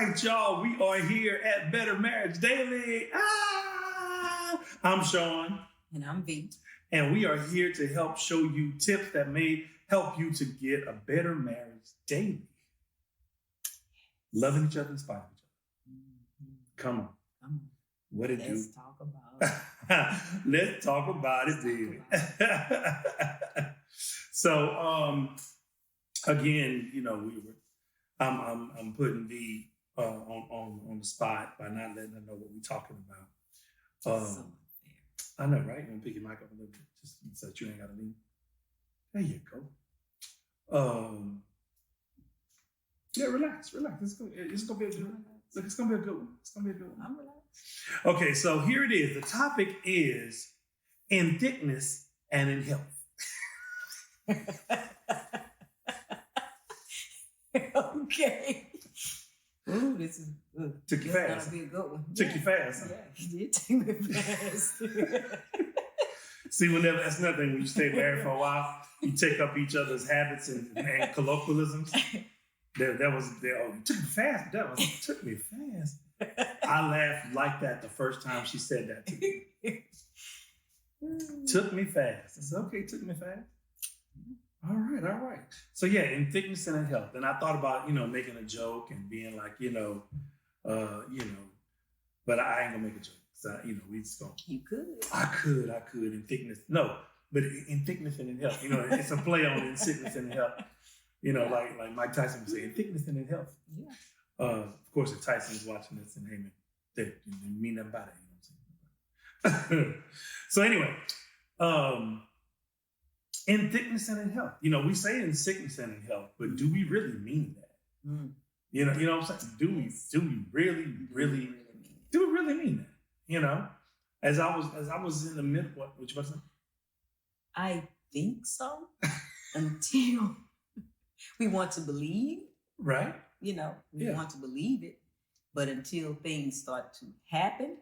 right, y'all. We are here at Better Marriage Daily. I'm Sean. And I'm V. And we are here to help show you tips that may help you to get a better marriage daily. Loving each other in spite of each other. Come on. What it do? Let's talk about it. Let's talk about it, baby. So, again, you know, I'm putting V on the spot by not letting her know what we're talking about. I know, right? You want to pick your mic up a little bit just so that you ain't got to leave. There you go. Yeah, relax. It's gonna be a good one. Look, it's gonna be a good one. I'm relaxed. Okay, so here it is. The topic is in thickness and in health. Okay. Ooh, this is good. Took you fast. That'll be a good one. Took you fast. Yeah, you did take me fast. See, whenever that's nothing. When you stay married for a while, you take up each other's habits and colloquialisms. That was there. Oh, you took me fast. Took me fast. I laughed like that the first time she said that to me. Took me fast. I said, okay, took me fast. All right. So yeah, in thickness and in health. And I thought about, making a joke and being like, but I ain't gonna make a joke. So, we just gonna. You could. I could in thickness. No, but in thickness and in health. It's a play on in sickness and in health. Like Mike Tyson would say, in thickness and in health. Yeah. Of course, if Tyson is watching this, and hey man, they mean nothing about it. You know what I'm saying? So anyway, in thickness and in health. We say in sickness and in health, but do we really mean that? Mm. You know what I'm saying? Do we really mean that? As I was in the middle, what you about to say? I think so. Until we want to believe. Right. We want to believe it, but until things start to happen.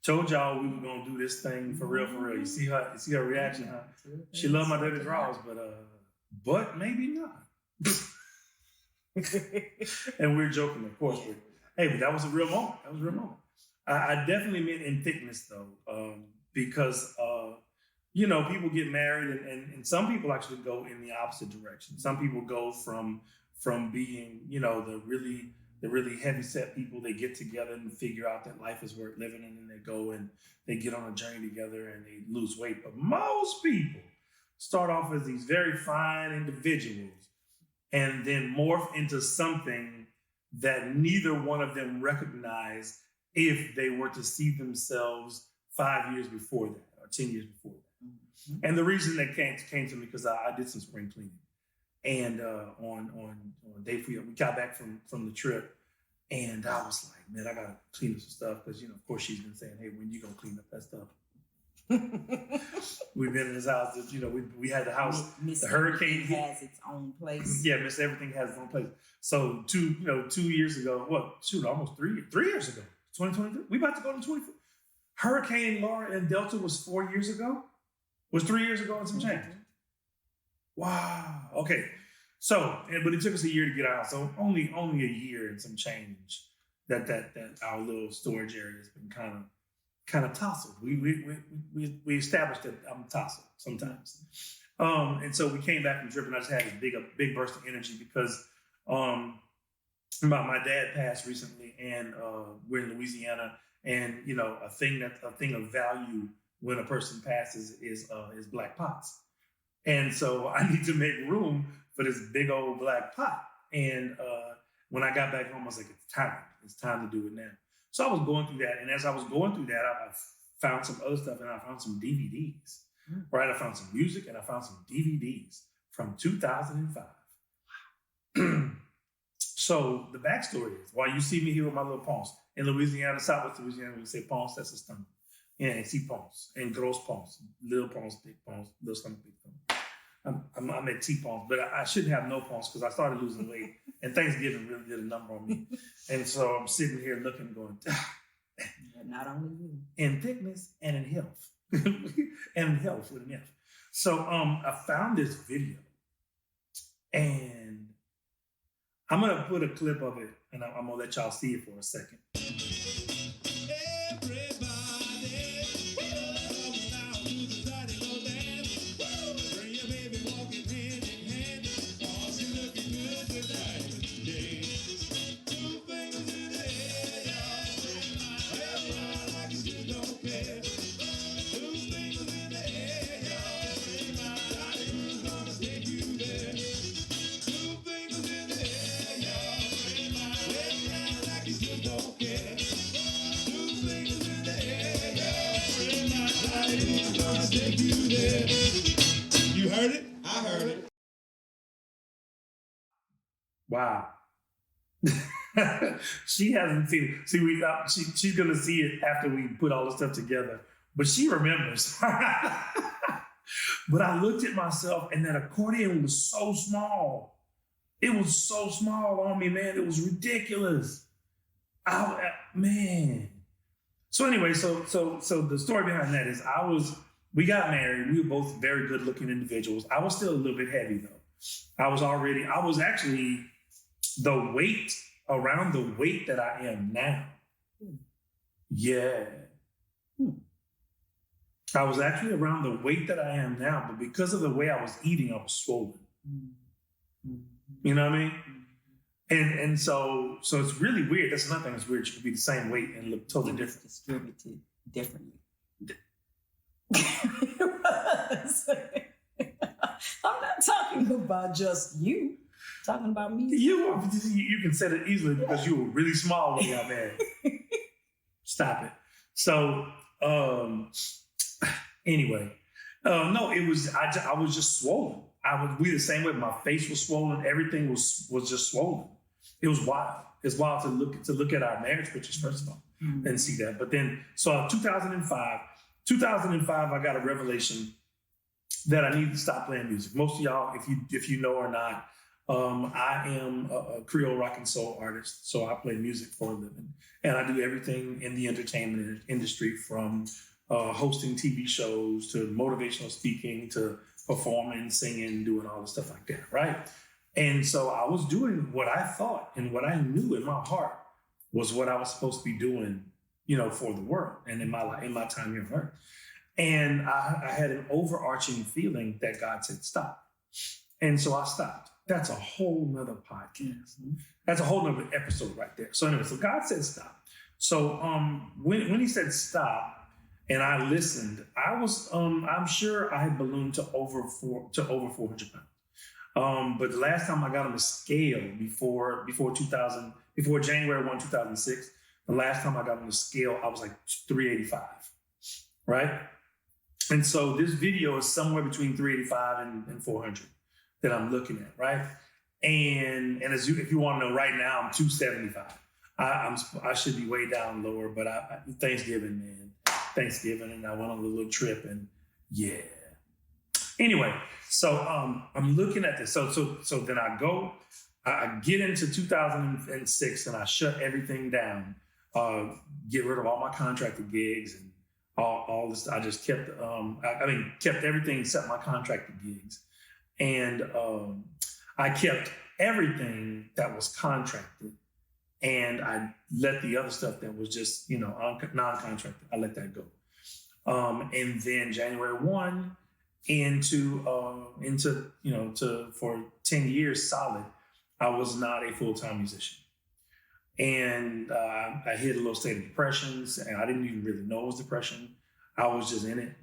Told y'all we were gonna do this thing for real. You see her reaction, huh? She loved my dirty draws, but maybe not. And we're joking, of course. But that was a real moment. I definitely meant in thickness though, because people get married and some people actually go in the opposite direction. Some people go from being, the really heavy set people. They get together and figure out that life is worth living, and then they go and they get on a journey together and they lose weight. But most people start off as these very fine individuals and then morph into something that neither one of them recognized if they were to see themselves 5 years before that or 10 years before that. Mm-hmm. And the reason that came to me because I did some spring cleaning. And on day 4, we got back from the trip, and I was like, man, I gotta clean up some stuff because of course she's been saying, hey, when you gonna clean up that stuff? We've been in this house. We had the house. Miss the hurricane has its own place. Yeah, Miss Everything has its own place. So 2 years ago, almost 3 years ago, 2023. We about to go to 24. Hurricane Laura and Delta was 4 years ago. Was 3 years ago and some change. Wow. Okay. So, but it took us a year to get out. So only a year and some change that our little storage area has been kind of tousled. We established that I'm tousled sometimes. And so we came back from trip, and I just had a big burst of energy because my dad passed recently, and we're in Louisiana, and a thing of value when a person passes is black pots. And so I need to make room for this big old black pot. And when I got back home, I was like, it's time to do it now. So I was going through that. And as I was going through that, I found some other stuff, and I found some DVDs, right? I found some music, and I found some DVDs from 2005. So the backstory is, while you see me here with my little ponce, in Louisiana, Southwest Louisiana, we say ponce, that's a stomach. And see ponce, and gross ponce, little ponce, big ponce, little stomach, big stomach. I'm at T-ponce, but I shouldn't have no ponce because I started losing weight, and Thanksgiving really did a number on me. And so I'm sitting here looking, going, not only you. In thickness and in health. And in health with an F. So I found this video, and I'm gonna put a clip of it, and I'm gonna let y'all see it for a second. You heard it? I heard it. Wow. She hasn't seen it. See, she's gonna see it after we put all the stuff together, but she remembers. But I looked at myself, and that accordion was so small. It was so small on me, man. It was ridiculous. Man. So anyway, so the story behind that is we got married. We were both very good looking individuals. I was still a little bit heavy though. I was actually around the weight that I am now. Yeah. I was actually around the weight that I am now, but because of the way I was eating, I was swollen. You know what I mean? And so it's really weird. That's another thing that's weird. You could be the same weight and look totally different. Distributed differently. I'm not talking about just you. I'm talking about me. You can say that easily because you were really small when you got married. Stop it. So anyway, no, it was I was just swollen. We the same way. My face was swollen. Everything was just swollen. It was wild. It's wild to look at our marriage pictures first of all and see that. But then, so 2005, I got a revelation that I need to stop playing music. Most of y'all, if you know or not, I am a Creole rock and soul artist. So I play music for a living, and I do everything in the entertainment industry, from hosting TV shows to motivational speaking to performing, singing, doing all the stuff like that, right? And so I was doing what I thought and what I knew in my heart was what I was supposed to be doing, for the world and in my time here on earth. And I had an overarching feeling that God said, stop. And so I stopped. That's a whole nother podcast. That's a whole nother episode right there. So anyway, so God said, stop. So when he said stop, and I listened, I was, I'm sure I had ballooned to over 400 pounds. But the last time I got on the scale before January 1, 2006, the last time I got on the scale, I was like 385, right? And so this video is somewhere between 385 and 400 that I'm looking at, right? And if you want to know right now, I'm 275. I should be way down lower, but Thanksgiving, and I went on a little trip, and yeah. Anyway, so I'm looking at this. So then I get into 2006, and I shut everything down, get rid of all my contracted gigs and all this. I just kept kept everything except my contracted gigs, and I kept everything that was contracted. And I let the other stuff that was just, non-contracted, I let that go. And then January 1 for 10 years solid, I was not a full-time musician. And I hit a little state of depression, and I didn't even really know it was depression. I was just in it,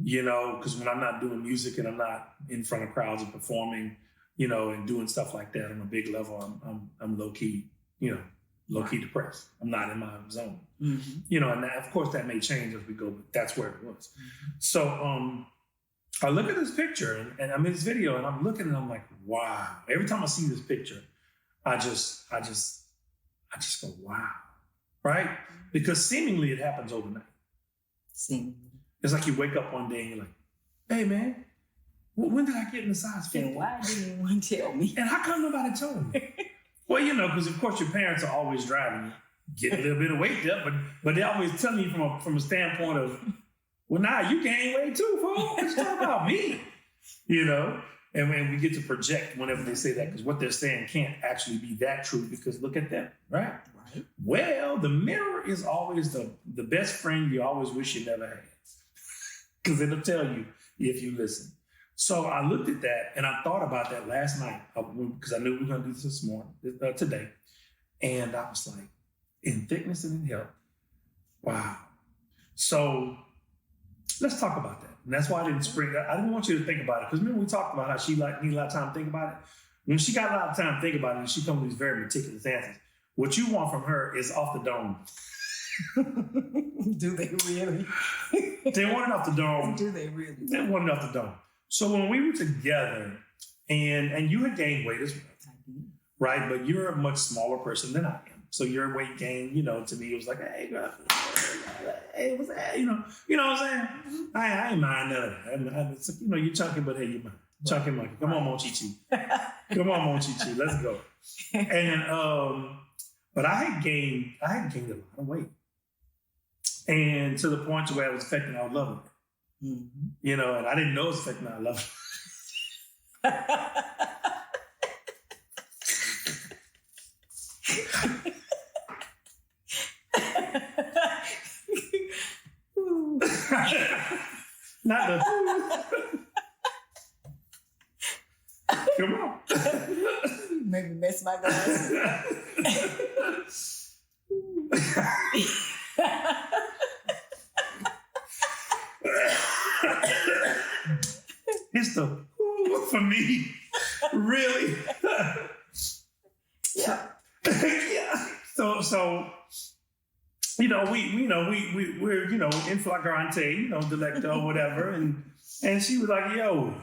because when I'm not doing music and I'm not in front of crowds and performing, and doing stuff like that on a big level, I'm low-key, low-key depressed. I'm not in my zone. And that, of course that may change as we go, but that's where it was. So I look at this picture and I'm in this video and I'm looking and I'm like, wow. Every time I see this picture, I just go, wow. Right? Because seemingly it happens overnight. It's like you wake up one day and you're like, hey man, when did I get in the size 50? And why didn't anyone tell me? And how come nobody told me? Well, because of course your parents are always driving you, get a little bit of weight up, but they're always telling you from a standpoint of, well, nah, you gain weight too, fool. What you talking about me? and we get to project whenever they say that, because what they're saying can't actually be that true, because look at them, right? Right. Well, the mirror is always the best friend you always wish you never had, because it'll tell you if you listen. So I looked at that and I thought about that last night, because I knew we were going to do this today. And I was like, in thickness and in health. Wow. So let's talk about that. And that's why I didn't I didn't want you to think about it. Because remember we talked about how she need a lot of time to think about it? When she got a lot of time to think about it, and she comes with these very meticulous answers, what you want from her is off the dome. Do they really? They want it off the dome. Do they really? They want it off the dome. So when we were together, and you had gained weight as well, right? But you're a much smaller person than I am. So your weight gain, to me, it was like, hey, girl, hey, what's that? You know what I'm saying? I ain't mind none of that. It's, you're chunky, but hey, you're mine. Chunky monkey. Come on, Monchichi. Come on, Monchichi. Let's go. And but I had gained a lot of weight, and to the point where it was affecting our love. Mm-hmm. And I didn't know it was affecting our love. Not the. Come on. Maybe mess my glasses. It's the for me, really. Yeah. Yeah. So we're in flagrante, delecto, whatever, and she was like, yo.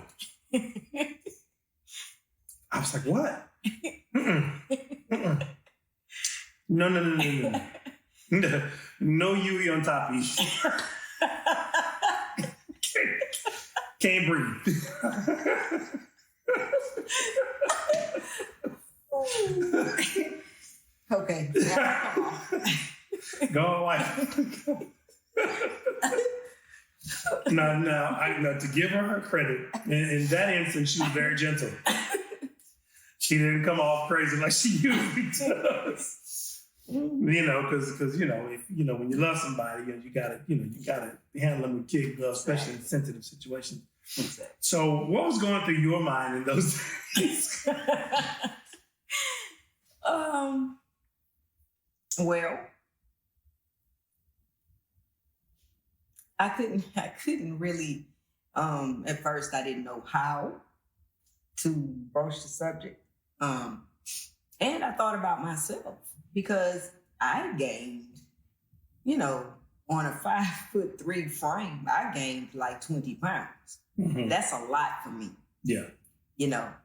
I was like, what? No. No Yui on top of you. Can't breathe. Okay. Yeah, come on. Go on, wife. No, to give her credit, in that instance, she was very gentle. She didn't come off crazy like she usually does. Because when you love somebody, you gotta handle them with kid gloves, especially in sensitive situations. So, what was going through your mind in those days? Well, I couldn't really. At first, I didn't know how to broach the subject, and I thought about myself because I gained, on a 5'3" frame, I gained like 20 pounds. Mm-hmm. That's a lot for me. Yeah.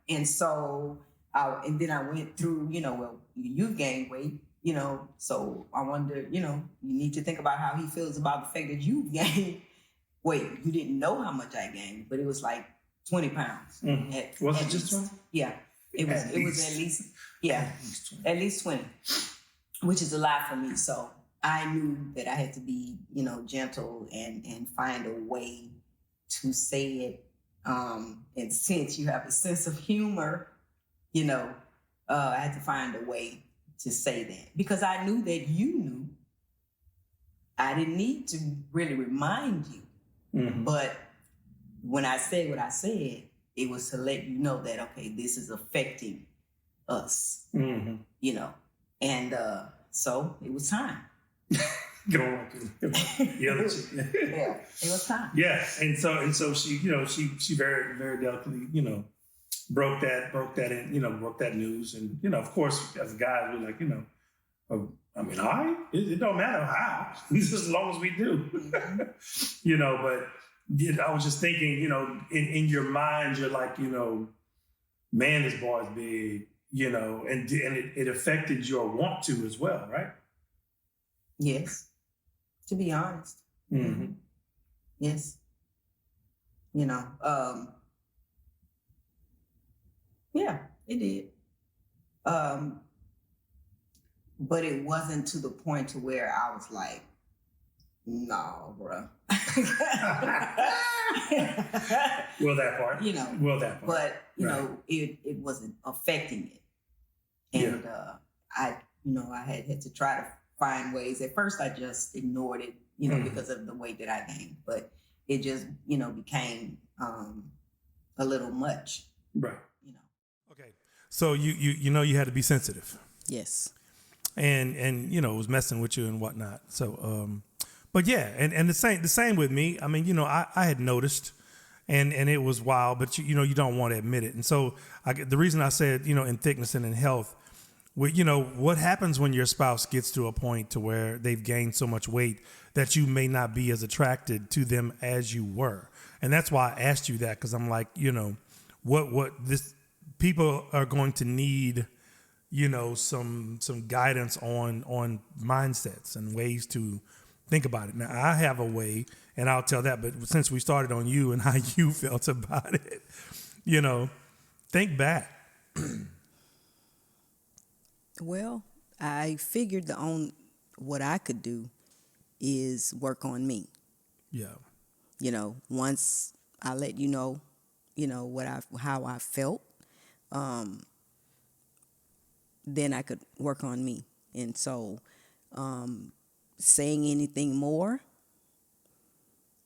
And so, and then I went through, you've gained weight, so I wonder, you need to think about how he feels about the fact that you've gained weight. You didn't know how much I gained, but it was like 20 pounds. Mm-hmm. Was it just 20? Yeah. It was at least, at least 20, which is a lot for me. So I knew that I had to be, gentle and find a way to say it. And since you have a sense of humor, I had to find a way to say that because I knew that you knew. I didn't need to really remind you. Mm-hmm. But when I said what I said, it was to let you know that, okay, this is affecting us, mm-hmm. And so it was time. Go on. Yeah, it was time. Yeah, and so she, she very, very delicately, broke that news, and of course, as guys, we're like, all right, it don't matter how, just as long as we do, but I was just thinking, in your mind, you're like, man, this boy's big, and it affected your want to as well, right? Yes. To be honest. Mm-hmm. Yes. Yeah, it did. But it wasn't to the point to where I was like, No, bro. Well, that part. You know. Well, that part. But you Right. know, it wasn't affecting it, and I had to try to find ways. At first, I just ignored it, because of the weight that I gained. But it just became a little much. Right. Okay. So you had to be sensitive. Yes. And it was messing with you and whatnot. So but yeah, and the same with me. I mean, I had noticed and it was wild, but you don't want to admit it. And so the reason I said, in thickness and in health, what happens when your spouse gets to a point to where they've gained so much weight that you may not be as attracted to them as you were. And that's why I asked you that, because I'm like, what this people are going to need, some guidance on mindsets and ways to think about it. Now, I have a way, and I'll tell that, but since we started on you and how you felt about it, think back. Well, I figured what I could do is work on me. Yeah. Once I let how I felt, then I could work on me. And so, saying anything more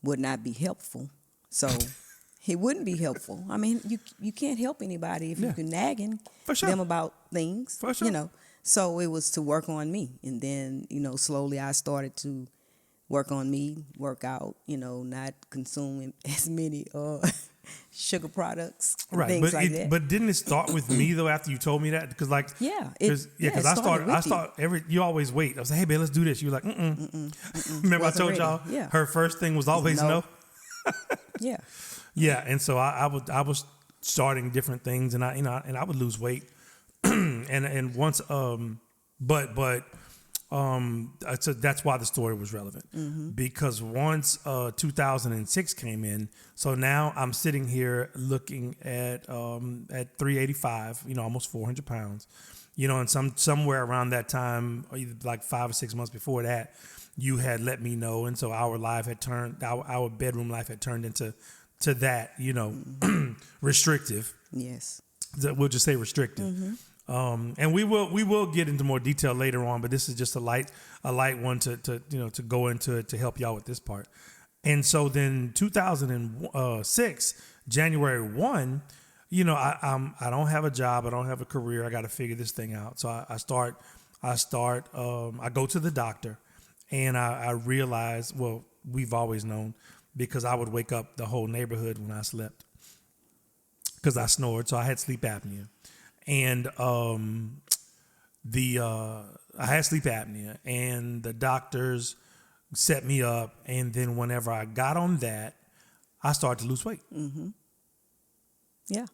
would not be helpful. So it wouldn't be helpful. I mean, you can't help anybody if you're nagging For sure. them about things. For sure. So it was to work on me. And then, slowly I started to work on me, work out, not consuming as many sugar products, Right, things like that. But didn't it start with me though? After you told me that, because you always wait. I was like, hey, babe, let's do this. You were like, Remember I told ready. y'all, Yeah. her first thing was always no. Yeah. Yeah, and so I was starting different things, and I would lose weight, and once so that's why the story was relevant, because once 2006 came in, so now I'm sitting here looking at 385, almost 400 pounds, and somewhere around that time, like 5 or 6 months before that, you had let me know, and so our bedroom life had turned into that, restrictive. Yes. We'll just say restrictive. And we will get into more detail later on, but this is just a light one to go into it to help y'all with this part. And so then 2006, January 1, I don't have a job, I don't have a career, I got to figure this thing out. So I go to the doctor, and I realize, well, we've always known, because I would wake up the whole neighborhood when I slept, because I snored, so I had sleep apnea. And I had sleep apnea, and the doctors set me up. And then whenever I got on that, I started to lose weight. Mm-hmm. Yeah,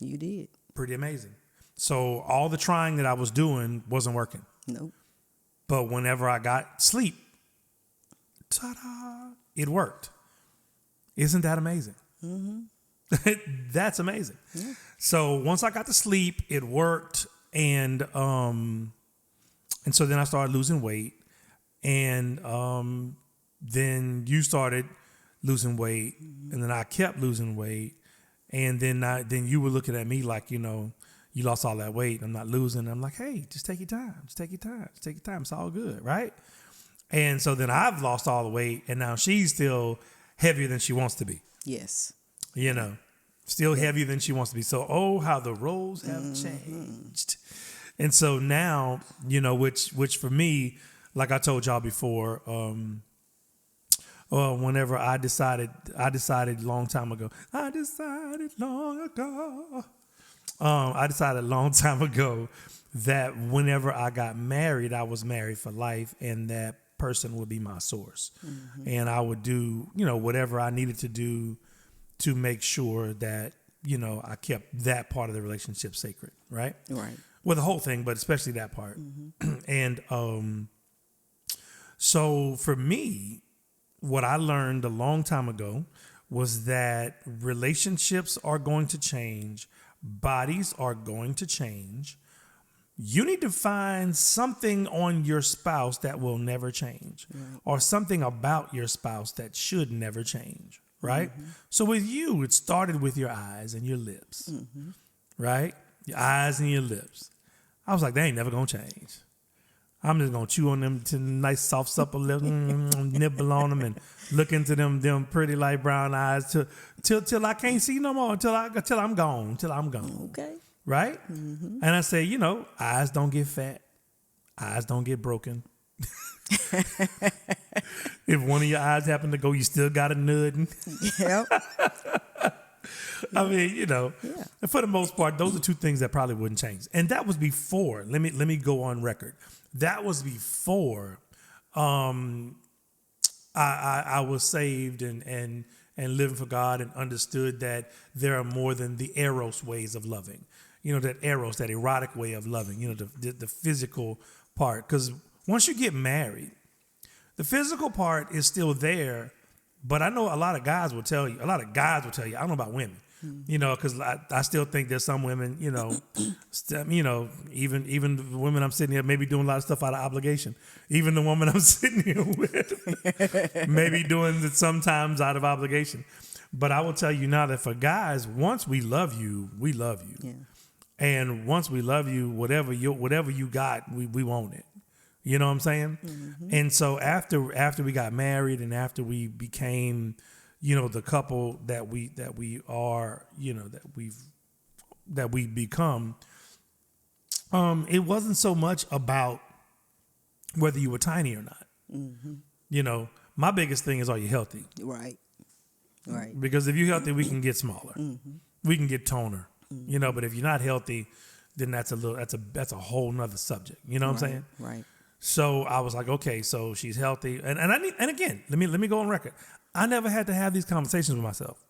you did. Pretty amazing. So all the trying that I was doing wasn't working. Nope. But whenever I got sleep, ta-da, it worked. Isn't that amazing? Mm-hmm. That's amazing. Yeah. So once I got to sleep, it worked, and so then I started losing weight, and then you started losing weight, and then I kept losing weight, and then you were looking at me like, you lost all that weight, I'm not losing. I'm like, hey, just take your time, it's all good, right? And so then I've lost all the weight, and now she's still heavier than she wants to be. Yes. Still heavier than she wants to be. So, how the roles have changed. And so now, which for me, like I told y'all before, whenever I decided long time ago, I decided a long time ago that whenever I got married, I was married for life, and that person would be my source. Mm-hmm. And I would do, whatever I needed to do to make sure that, I kept that part of the relationship sacred, right? Right. Well, the whole thing, but especially that part. Mm-hmm. And so for me, what I learned a long time ago was that relationships are going to change, bodies are going to change, you need to find something on your spouse that will never change, or something about your spouse that should never change, right? So with you, it started with your eyes and your lips, right? Your eyes and your lips. I was like, they ain't never gonna change. I'm just gonna chew on them to nice soft supple lips, nibble on them, and look into them pretty light brown eyes till I can't see no more, till I'm gone. Okay. Right? And I say, eyes don't get fat, eyes don't get broken. If one of your eyes happen to go, you still got a nud. Yep. I mean, for the most part, those are two things that probably wouldn't change. And that was before. Let me go on record. That was before I was saved and living for God and understood that there are more than the eros ways of loving. That eros, that erotic way of loving. The physical part. Because once you get married, the physical part is still there. But I know a lot of guys will tell you. I don't know about women. Because I still think there's some women, even the women I'm sitting here maybe doing a lot of stuff out of obligation. Even the woman I'm sitting here with maybe doing it sometimes out of obligation. But I will tell you now that for guys, once we love you, we love you. Yeah. And once we love you, whatever you got, we want it. You know what I'm saying? Mm-hmm. And so after we got married and after we became the couple that we are, that we've become, it wasn't so much about whether you were tiny or not. Mm-hmm. My biggest thing is, are you healthy? Right. Because if you're healthy, we can get smaller. Mm-hmm. We can get toner. Mm-hmm. But if you're not healthy, then that's a whole nother subject. You know what I'm saying? Right. So I was like, okay, so she's healthy, and again, let me go on record. I never had to have these conversations with myself.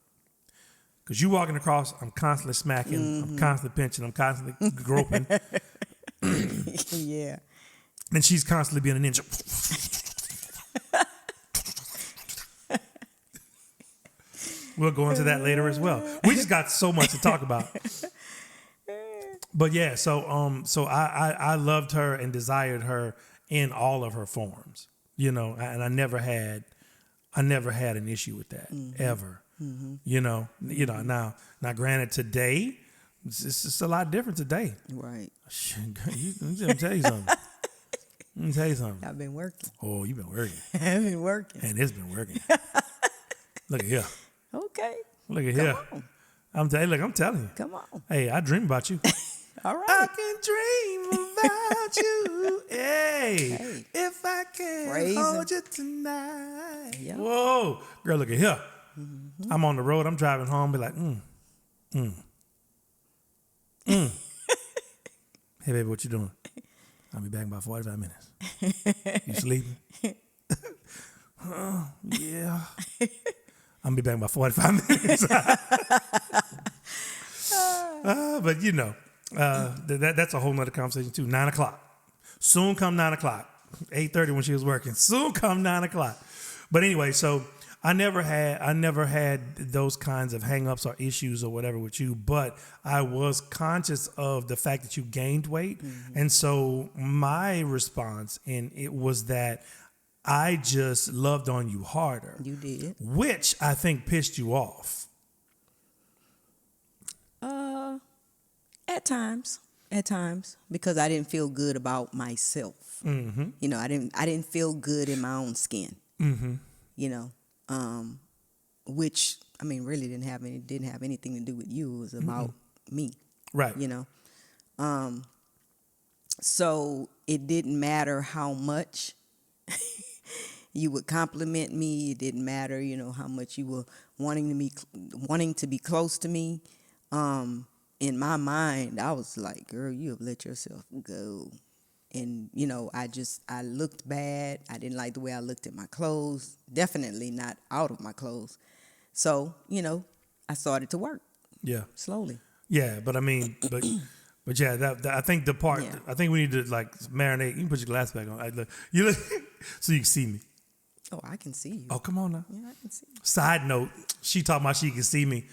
Because you walking across, I'm constantly smacking, I'm constantly pinching, I'm constantly groping. Yeah. And she's constantly being a ninja. We'll go into that later as well. We just got so much to talk about. But yeah, so I loved her and desired her in all of her forms, and I never had an issue with that ever. Mm-hmm. Now granted today, it's a lot different today. Right. Let me tell you something. I've been working. Oh, you've been working. I've been working. And it's been working. Look at here. Okay. Look at here. I'm telling you. Come on. Hey, I dream about you. All right. I can dream about you. Hey, if I can hold you tonight. Yep. Whoa. Girl, look at here. Mm-hmm. I'm on the road. I'm driving home. Be like, Hey, baby, what you doing? I'll be back in about 45 minutes. You sleeping? Yeah. I'm going to be back in about 45 minutes. But that's a whole nother conversation too. 9 o'clock. Soon come 9 o'clock. 8:30 when she was working. Soon come 9 o'clock. But anyway, so I never had those kinds of hang-ups or issues or whatever with you, but I was conscious of the fact that you gained weight. Mm-hmm. And so my response it was that I just loved on you harder. You did. Which I think pissed you off. At times, because I didn't feel good about myself. Mm-hmm. I didn't feel good in my own skin. Mm-hmm. Which really didn't have anything to do with you. It was about me. Right. So it didn't matter how much you would compliment me. It didn't matter, how much you were wanting to be close to me. In my mind, I was like, girl, you have let yourself go. And, I looked bad. I didn't like the way I looked at my clothes. Definitely not out of my clothes. So, I started to work. Yeah. Slowly. Yeah, but but yeah, I think the part, I think we need to marinate. You can put your glass back on. You look, so you can see me. Oh, I can see you. Oh, come on now. Yeah, I can see you. Side note, she talking about she can see me.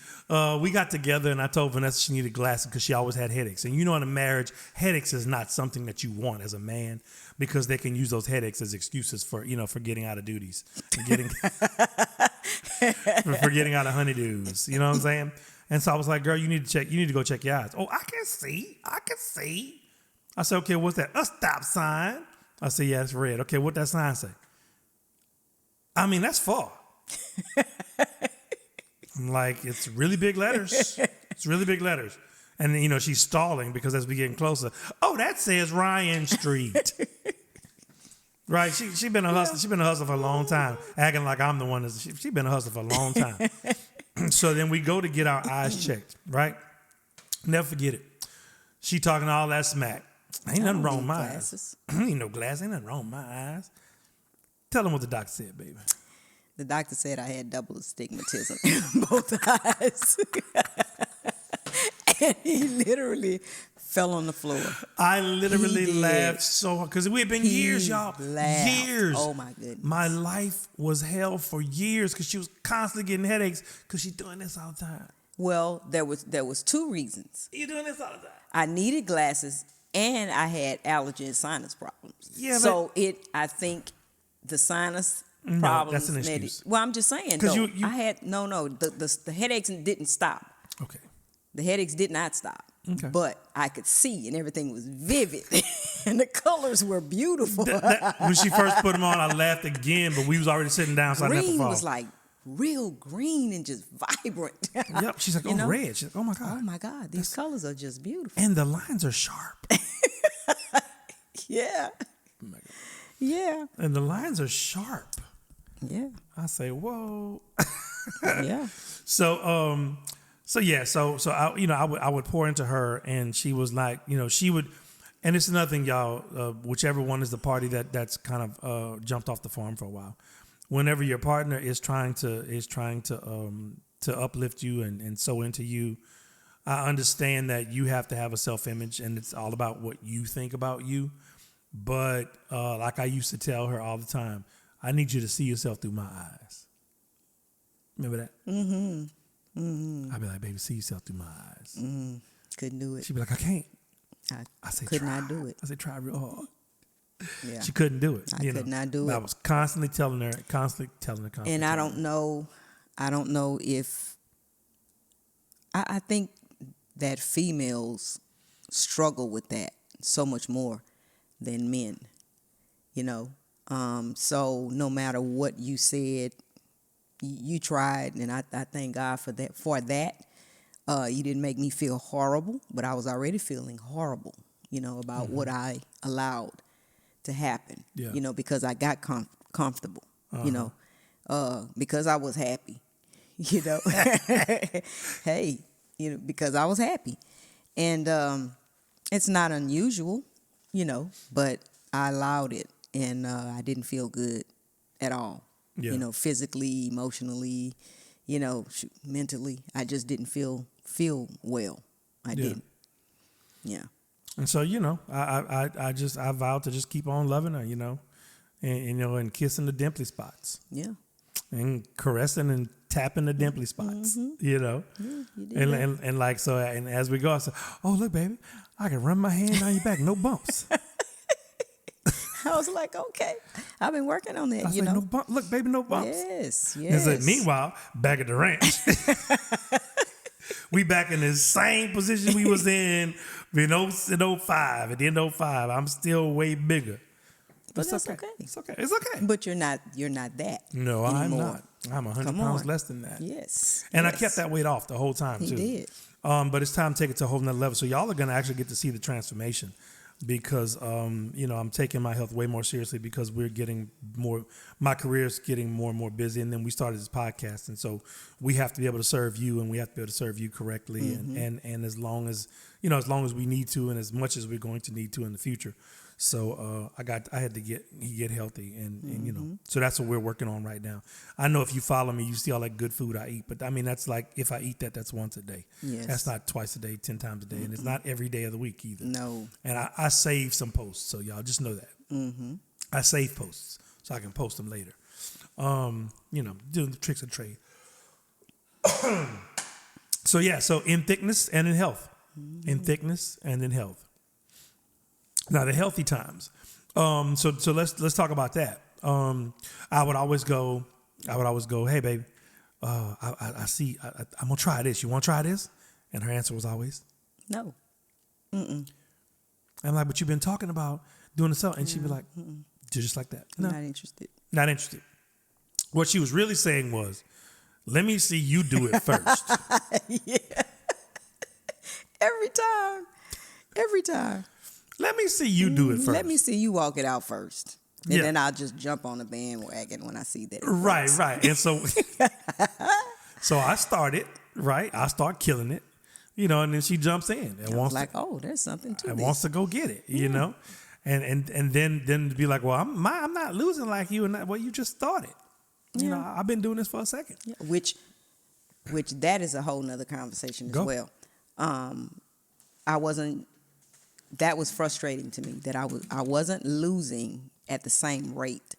We got together and I told Vanessa she needed glasses because she always had headaches. And you know, in a marriage, headaches is not something that you want as a man because they can use those headaches as excuses for, for getting out of duties and getting for getting out of honeydews. You know what I'm saying? And so I was like, girl, you need to go check your eyes. Oh, I can see. I said, okay, what's that? A stop sign. I said, yeah, it's red. Okay, what that sign say? I mean, that's far. I'm like, it's really big letters. It's really big letters. And, she's stalling because as we getting closer, oh, that says Ryan Street. Right? She been a hustler. She been a hustler for a long time, acting like I'm the one that's, she been a hustler for a long time. So then we go to get our eyes checked, right? Never forget it. She talking all that smack. Ain't nothing wrong with my eyes. Ain't no glass. Ain't nothing wrong with my eyes. Tell them what the doctor said, baby. The doctor said I had double astigmatism in both eyes. And he literally fell on the floor. I literally laughed so hard because we had been years, y'all. Years. Oh, my goodness. My life was hell for years because she was constantly getting headaches because she's doing this all the time. Well, there was two reasons. You doing this all the time. I needed glasses and I had allergy and sinus problems. Yeah, so I think the sinus problems. That's an excuse. Well, I'm just saying. Though, I had the headaches didn't stop. Okay. The headaches did not stop. Okay. But I could see and everything was vivid and the colors were beautiful. When she first put them on, I laughed again, but we was already sitting down, so I didn't have to fall. Green was like real green and just vibrant. Yep. She's like, oh, red. She's like, oh my God. Oh my God. These colors are just beautiful. And the lines are sharp. Yeah. Oh my God. Yeah. And the lines are sharp. Yeah. I say, whoa. Yeah. So I would pour into her, and she was like, she would, and it's another thing, y'all. Whichever one is the party that's kind of jumped off the farm for a while. Whenever your partner is trying to uplift you and sow into you, I understand that you have to have a self-image, and it's all about what you think about you. But like I used to tell her all the time, I need you to see yourself through my eyes. Remember that? Mm-hmm. Mm-hmm. I'd be like, baby, see yourself through my eyes. Mm-hmm. Couldn't do it. She'd be like, I can't. I say, could try. not do it. I said, try real hard. Yeah. She couldn't do it. I could not do it. I was constantly telling her. And I don't know if, I think that females struggle with that so much more than men, so no matter what you said, you tried, and I thank God for that. You didn't make me feel horrible, but I was already feeling horrible, about what I allowed to happen, because I got comfortable, because I was happy, hey, because I was happy. And it's not unusual, but I allowed it, and I didn't feel good at all. Yeah. Physically, emotionally, mentally. I just didn't feel well. I didn't. Yeah. And so, I vowed to just keep on loving her, and kissing the dimply spots. Yeah. And caressing and tapping the dimply spots, Mm-hmm. Yeah, you did and like, so, and as we go, I said, oh, look, baby, I can run my hand down your back, no bumps. I was like, okay, I've been working on that, I said, no bump. Look, baby, no bumps. Yes. And so, meanwhile, back at the ranch, we back in the same position we was in 05. At the end of 05, I'm still way bigger. But that's okay. It's okay. It's okay. But you're not that. No, anymore. I'm not. I'm 100 pounds less than that. Yes. And yes. I kept that weight off the whole time, too. He did. But it's time to take it to a whole nother level. So y'all are going to actually get to see the transformation because, I'm taking my health way more seriously because we're getting more, my career is getting more and more busy. And then we started this podcast. And so we have to be able to serve you and we have to be able to serve you correctly. Mm-hmm. And as long as we need to and as much as we're going to need to in the future. So I had to get healthy and so that's what we're working on right now. I know if you follow me, you see all that good food I eat, but I mean, that's like, if I eat that's once a day. Yes. That's not twice a day, 10 times a day. And it's not every day of the week either. No. And I save some posts. So y'all just know that. Mm-hmm. I save posts so I can post them later. Doing the tricks of the trade. So yeah, so in thickness and in health. In thickness and in health. Now the healthy times. So let's talk about that. I would always go, hey baby, I see I'm gonna try this. You wanna try this? And her answer was always No. I'm like, but you've been talking about doing the stuff, and she'd be like, just like that. No, Not interested. not interested. What she was really saying was, let me see you do it first. Yeah. Every time. Let me see you do it first. Let me see you walk it out first. And Yeah. then I'll just jump on the bandwagon when I see that. Right. And so, so I started, right? I start killing it, and then she jumps in and I was wants like, oh, there's something to and this. wants to go get it, and then to be like, well, I'm not losing like you, and well, you just started. I've been doing this for a second. Yeah, which that is a whole nother conversation as Go. well. That was frustrating to me that I wasn't losing at the same rate.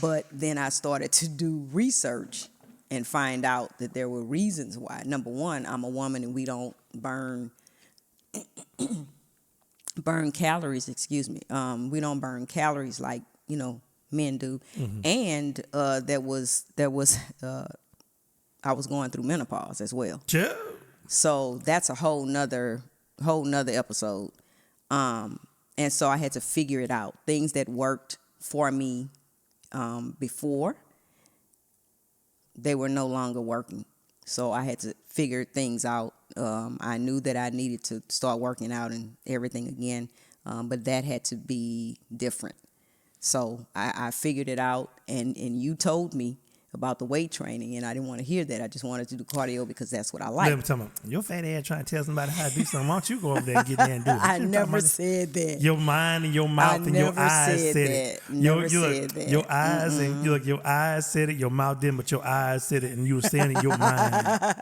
But then I started to do research and find out that there were reasons why. Number one, I'm a woman and we don't burn calories, we don't burn calories like, men do. Mm-hmm. And I was going through menopause as well. Yeah. So that's a whole nother episode. And so I had to figure it out. Things that worked for me before, they were no longer working. So I had to figure things out. I knew that I needed to start working out and everything again, but that had to be different. So I figured it out, and you told me about the weight training, and I didn't want to hear that. I just wanted to do cardio because that's what I like. Let me tell me, your fat ass trying to tell somebody how to do something. Why don't you go over there and get there and do it? I You never talking about said that. your mind and your mouth and your never eyes said said it. that. Never said that. Your eyes and your eyes said it. Your mouth didn't, but your eyes said it, and you were saying it in your mind.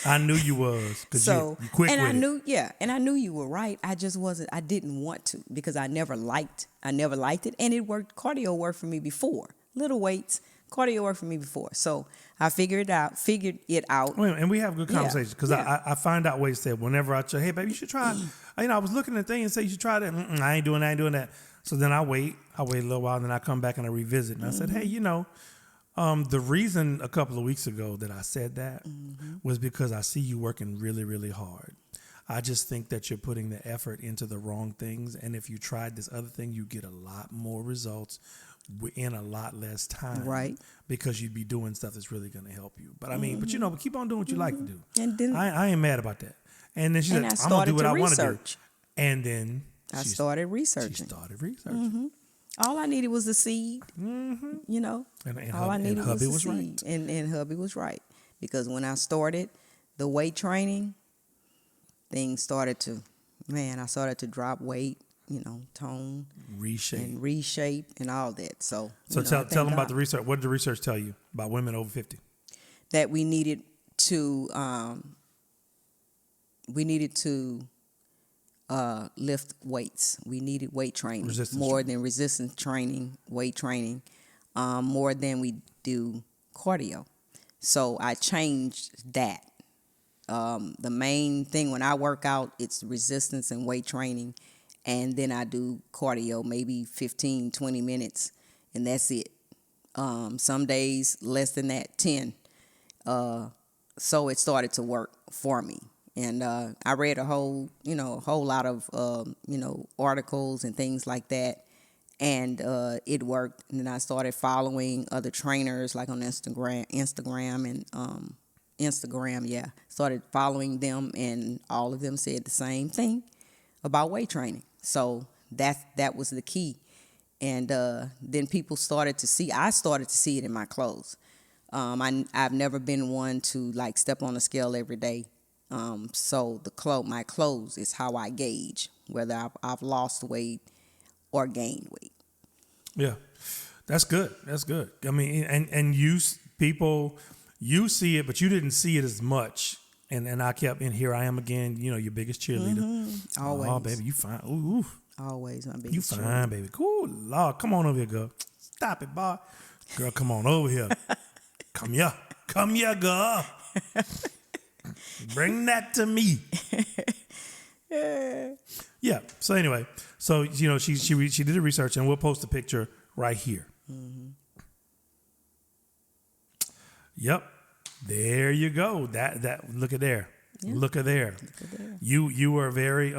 I knew you was because you quick and with I it. knew, yeah, and I knew you were right. I just wasn't. I didn't want to because I never liked it, and it worked. Cardio worked for me before. Little weights, cardio worked for me before. So I figured it out. Wait, and we have good conversations because Yeah. I find out ways that whenever I say, hey, baby, you should try. I was looking at things and say you should try that. I ain't doing that. So then I wait a little while, and then I come back and I revisit. And I said, hey, the reason a couple of weeks ago that I said that was because I see you working really, really hard. I just think that you're putting the effort into the wrong things. And if you tried this other thing, you get a lot more results in a lot less time. Right. Because you'd be doing stuff that's really going to help you. But but keep on doing what you like to do. And then I ain't mad about that. And then she said, I I'm going to do started what to I want to do. research. And then I started researching. She started researching. All I needed was the seed, And all I needed was hubby the was seed. right. And hubby was right. Because when I started the weight training, things started to, I started to drop weight, tone. Reshape and all that. So tell them about the research. What did the research tell you about women over 50? That we needed to lift weights. We needed weight training than resistance training, weight training, more than we do cardio. So I changed that. The main thing when I work out, it's resistance and weight training, and then I do cardio, maybe 15, 20 minutes, and that's it. Some days less than that, 10. So it started to work for me. And I read a whole lot of, articles and things like that. And it worked. And then I started following other trainers like on Instagram. Started following them, and all of them said the same thing about weight training. So that was the key. And then people started to see. I started to see it in my clothes. I've never been one to like step on a scale every day. So my clothes is how I gauge whether I've lost weight or gained weight. Yeah, that's good. That's good. I mean, and you people, you see it, but you didn't see it as much. And I kept, and here I am again, your biggest cheerleader. Always. Oh, baby, you fine. Ooh. Always my biggest You fine, baby. Cool. Lord, come on over here, girl. Stop it, boy. Girl, come on over here. Come here. Come here, girl. Bring that to me. Yeah. So anyway, so she did the research, and we'll post a picture right here. Mm-hmm. Yep. There you go. That look at there. Yeah. Look at there. You were very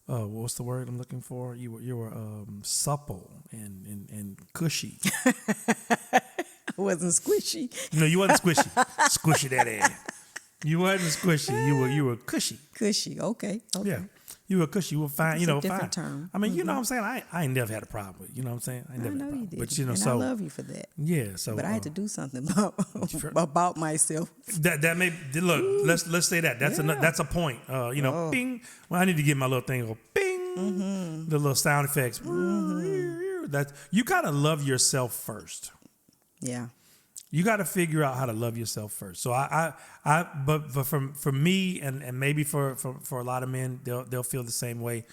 what's the word I'm looking for? You were supple and cushy. I wasn't squishy. No, you wasn't squishy. Squishy that ass. You wasn't squishy. You were cushy. Cushy. Okay. Yeah. You were cushy. You were fine. It's fine. a different term. I mean, you know what I'm saying? I ain't never had a problem with it. You know what I'm saying? I never know had a you problem. did. But And so I love you for that. Yeah. So but I had to do something about myself. That may look. Ooh. Let's say that. That's a point. Bing. Well, I need to get my little thing. Go bing. Mm-hmm. The little sound effects. Mm-hmm. That you gotta love yourself first. Yeah. You got to figure out how to love yourself first. So but for me and maybe for a lot of men, they'll feel the same way.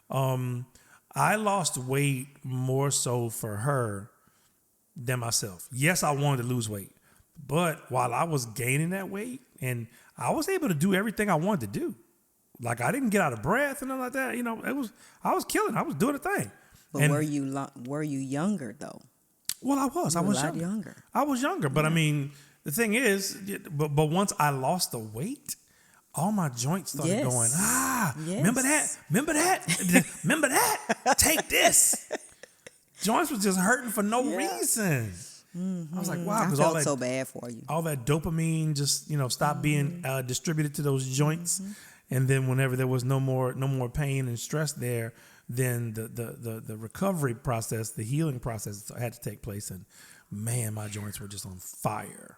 I lost weight more so for her than myself. Yes, I wanted to lose weight, but while I was gaining that weight, and I was able to do everything I wanted to do, like I didn't get out of breath and nothing like that. I was killing. I was doing a thing. But were you younger though? Well, I was. I was younger. I was younger, but I mean, the thing is, but once I lost the weight, all my joints started going. Yes. Remember that. Take this. Joints was just hurting for no reason. Mm-hmm. I was like, wow, because I felt so bad for you. All that dopamine just stopped being distributed to those joints, and then whenever there was no more pain and stress there, then the recovery process, the healing process had to take place. And man, my joints were just on fire.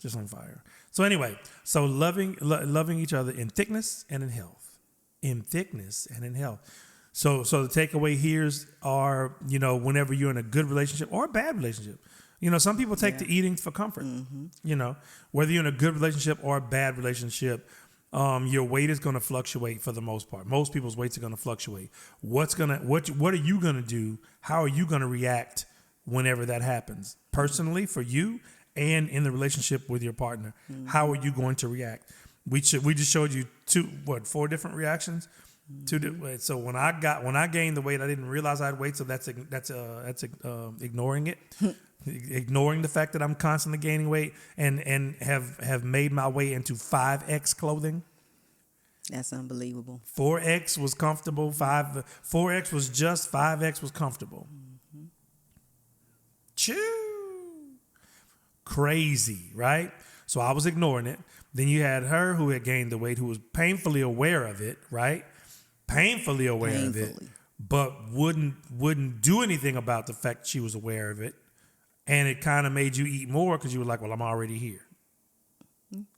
Just on fire. So anyway, loving each other in thickness and in health. So the takeaway here's are, whenever you're in a good relationship or a bad relationship, some people take to eating for comfort. Mm-hmm. Whether you're in a good relationship or a bad relationship, your weight is going to fluctuate for the most part. Most people's weights are going to fluctuate. What are you going to do? How are you going to react whenever that happens? Personally, for you, and in the relationship with your partner, how are you going to react? We just showed you 4 different reactions. Mm-hmm. So when I gained the weight, I didn't realize I had weight. So that's ignoring it. Ignoring the fact that I'm constantly gaining weight and have made my way into 5X clothing. That's unbelievable. 4X was comfortable. 4X was just, 5X was comfortable. Mm-hmm. Crazy, right? So I was ignoring it. Then you had her who had gained the weight, who was painfully aware of it, right? Painfully aware of it, but wouldn't do anything about the fact she was aware of it. And it kind of made you eat more because you were like, well, I'm already here.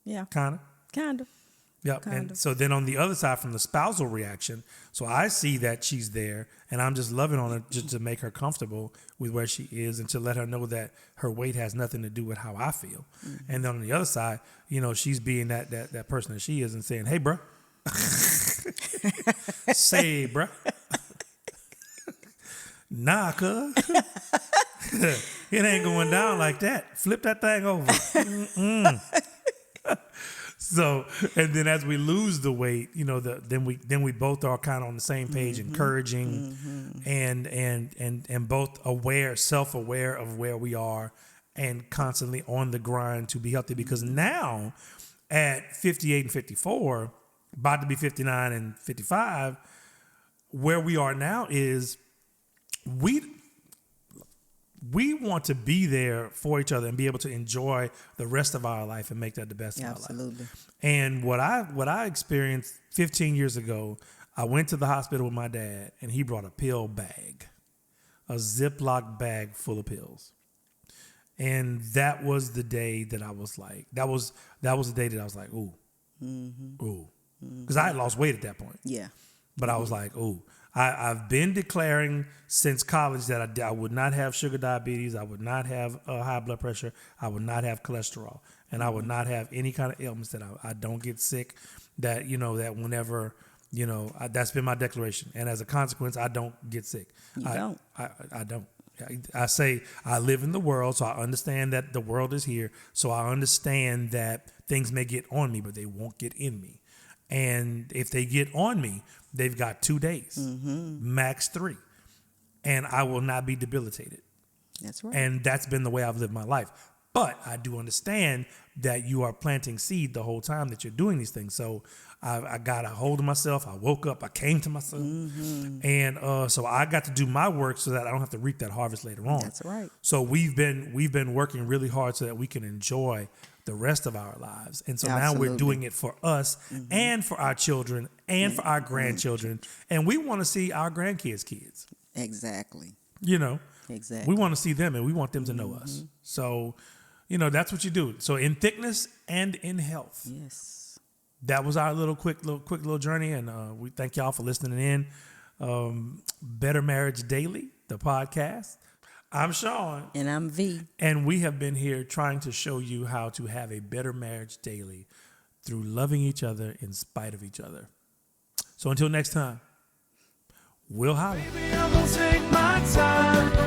Yeah. Kind of. Yep. And so then on the other side, from the spousal reaction, so I see that she's there and I'm just loving on her just to make her comfortable with where she is and to let her know that her weight has nothing to do with how I feel. Mm-hmm. And then on the other side, she's being that person that she is and saying, hey, bruh. Say, bruh. Nah, cuz. It ain't going down like that. Flip that thing over. So, and then as we lose the weight, then we both are kind of on the same page, encouraging, and both self-aware of where we are, and constantly on the grind to be healthy. Because now, at 58 and 54, about to be 59 and 55, where we are now is we want to be there for each other and be able to enjoy the rest of our life and make that the best of our life. Absolutely. And what I experienced 15 years ago, I went to the hospital with my dad and he brought a pill bag, a Ziploc bag full of pills. And that was the day that I was like, that was the day that I was like, ooh, ooh. Because I had lost weight at that point. Yeah. But I was like, ooh. I've been declaring since college that I would not have sugar diabetes, I would not have high blood pressure, I would not have cholesterol, and I would not have any kind of ailments that I don't get sick. That that whenever You know, that's been my declaration. And as a consequence, I don't get sick. Don't. I don't. I say I live in the world, so I understand that the world is here. So I understand that things may get on me, but they won't get in me. And if they get on me, they've got 2 days, max 3. And I will not be debilitated. That's right. And that's been the way I've lived my life. But I do understand that you are planting seed the whole time that you're doing these things. So I got a hold of myself. I woke up. I came to myself. And so I got to do my work so that I don't have to reap that harvest later on. That's right. So we've been working really hard so that we can enjoy the rest of our lives. And so now we're doing it for us and for our children and for our grandchildren. And we want to see our grandkids' kids. Exactly. You know. Exactly. We want to see them and we want them to know us. So, you know, that's what you do. So in thickness and in health. Yes. That was our quick little journey. And we thank y'all for listening in. Better Marriage Daily, the podcast. I'm Sean. And I'm V. And we have been here trying to show you how to have a better marriage daily through loving each other in spite of each other. So until next time, we'll holler. Baby, I'm gonna take my time.